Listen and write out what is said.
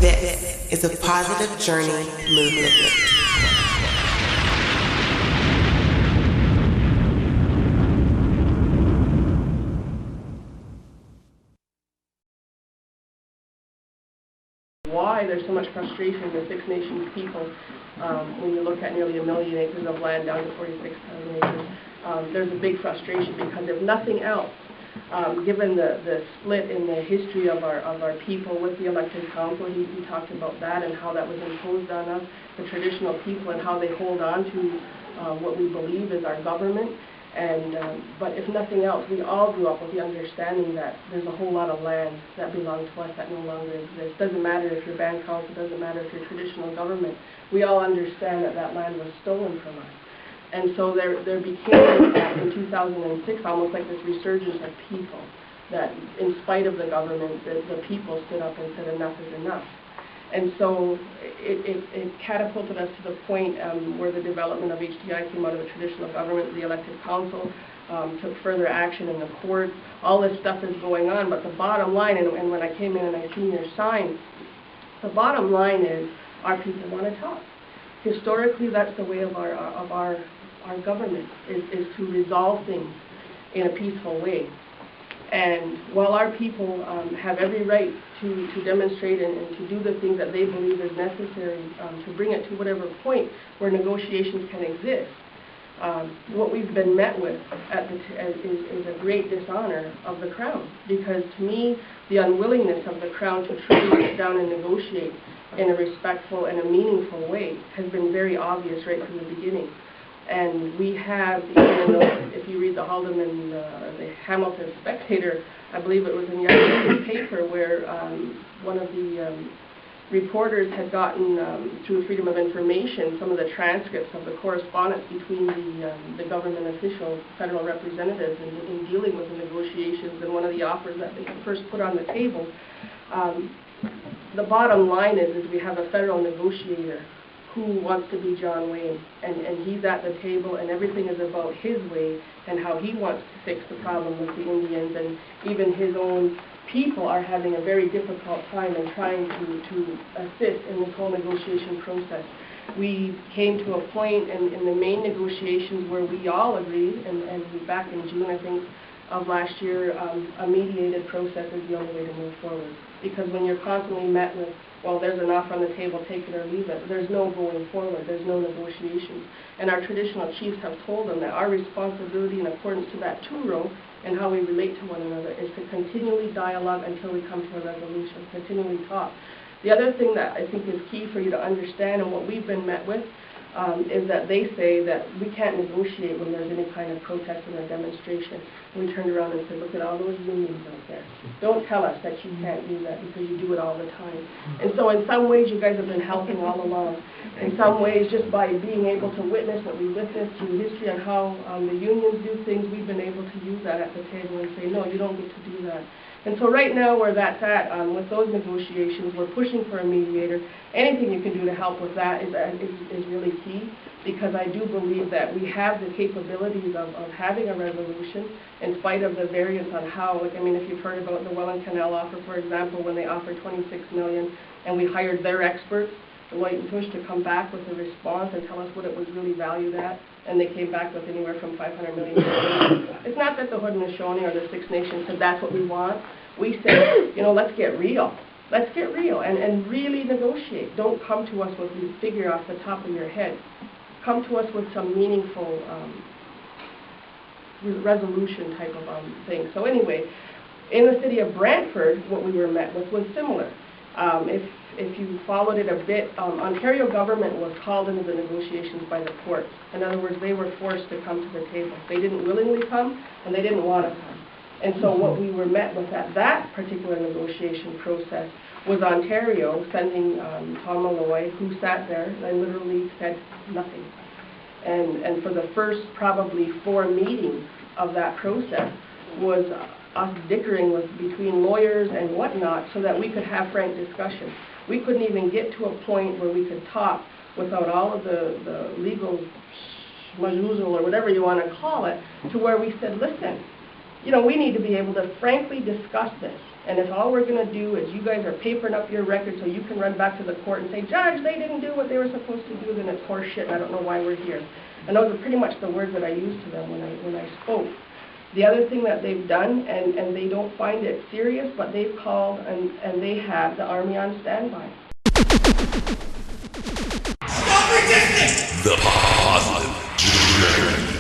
This is a Positive Journey movement. Why there's so much frustration in the Six Nations people when you look at nearly 1 million acres of land down to 46,000 acres. There's a big frustration because if nothing else, given the split in the history of our people with the elected council, he talked about that and how that was imposed on us, the traditional people, and how they hold on to what we believe is our government. But if nothing else, we all grew up with the understanding that there's a whole lot of land that belongs to us that no longer exists. Doesn't matter if you're band council, doesn't matter if you're traditional government. We all understand that that land was stolen from us. And so there became, in 2006, almost like this resurgence of people, that in spite of the government, the people stood up and said enough is enough. And so it catapulted us to the point where the development of HDI came out of the traditional government, the elected council, took further action in the courts. All this stuff is going on, but the bottom line, and when I came in and I seen your sign, the bottom line is our people want to talk. Historically, that's the way of our government, is to resolve things in a peaceful way. And while our people have every right to demonstrate and to do the things that they believe is necessary to bring it to whatever point where negotiations can exist, what we've been met with is a great dishonor of the Crown. Because to me, the unwillingness of the Crown to truly sit down and negotiate in a respectful and a meaningful way has been very obvious right from the beginning. And we have, even though if you read the the Hamilton Spectator, I believe it was in yesterday's paper, where one of the reporters had gotten, through Freedom of Information, some of the transcripts of the correspondence between the government officials, federal representatives, in dealing with the negotiations, and one of the offers that they first put on the table. The bottom line is we have a federal negotiator who wants to be John Wayne, and he's at the table, and everything is about his way and how he wants to fix the problem with the Indians, and even his own people are having a very difficult time in trying to assist in this whole negotiation process. We came to a point in the main negotiations where we all agreed, and back in June, I think, of last year, a mediated process is the only way to move forward. Because when you're constantly met with, well, there's an offer on the table, take it or leave it, there's no going forward, there's no negotiations. And our traditional chiefs have told them that our responsibility in accordance to that two-row and how we relate to one another is to continually dialogue until we come to a resolution, continually talk. The other thing that I think is key for you to understand, and what we've been met with, is that they say that we can't negotiate when there's any kind of protest or demonstration. And we turned around and said, look at all those unions out there. Don't tell us that you can't do that because you do it all the time. And so in some ways you guys have been helping all along. In some ways, just by being able to witness what we witnessed through history and how the unions do things, we've been able to use that at the table and say, no, you don't get to do that. And so right now where that's at, with those negotiations, we're pushing for a mediator. Anything you can do to help with that is really key, because I do believe that we have the capabilities of having a resolution in spite of the variance on how, like, I mean, if you've heard about the Welland Canal offer, for example, when they offered $26 million and we hired their experts, Deloitte and Touche, to come back with a response and tell us what it was really valued at, and they came back with anywhere from $500 million. It's not that the Haudenosaunee or the Six Nations said that's what we want. We said, you know, let's get real. Let's get real and really negotiate. Don't come to us with a figure off the top of your head. Come to us with some meaningful resolution type of thing. So anyway, in the city of Brantford, what we were met with was similar. If you followed it a bit, Ontario government was called into the negotiations by the courts. In other words, they were forced to come to the table. They didn't willingly come, and they didn't want to come. And so what we were met with at that particular negotiation process was Ontario sending Tom Malloy, who sat there and literally said nothing. And for the first probably 4 meetings of that process was us dickering between lawyers and whatnot so that we could have frank discussion. We couldn't even get to a point where we could talk without all of the legal schmazoozle or whatever you want to call it, to where we said, listen, we need to be able to frankly discuss this. And if all we're going to do is you guys are papering up your record so you can run back to the court and say, Judge, they didn't do what they were supposed to do, then it's horse shit, and I don't know why we're here. And those are pretty much the words that I used to them when I spoke. The other thing that they've done, and they don't find it serious, but they've called and they have the Army on standby. Stop resisting! The positive journey.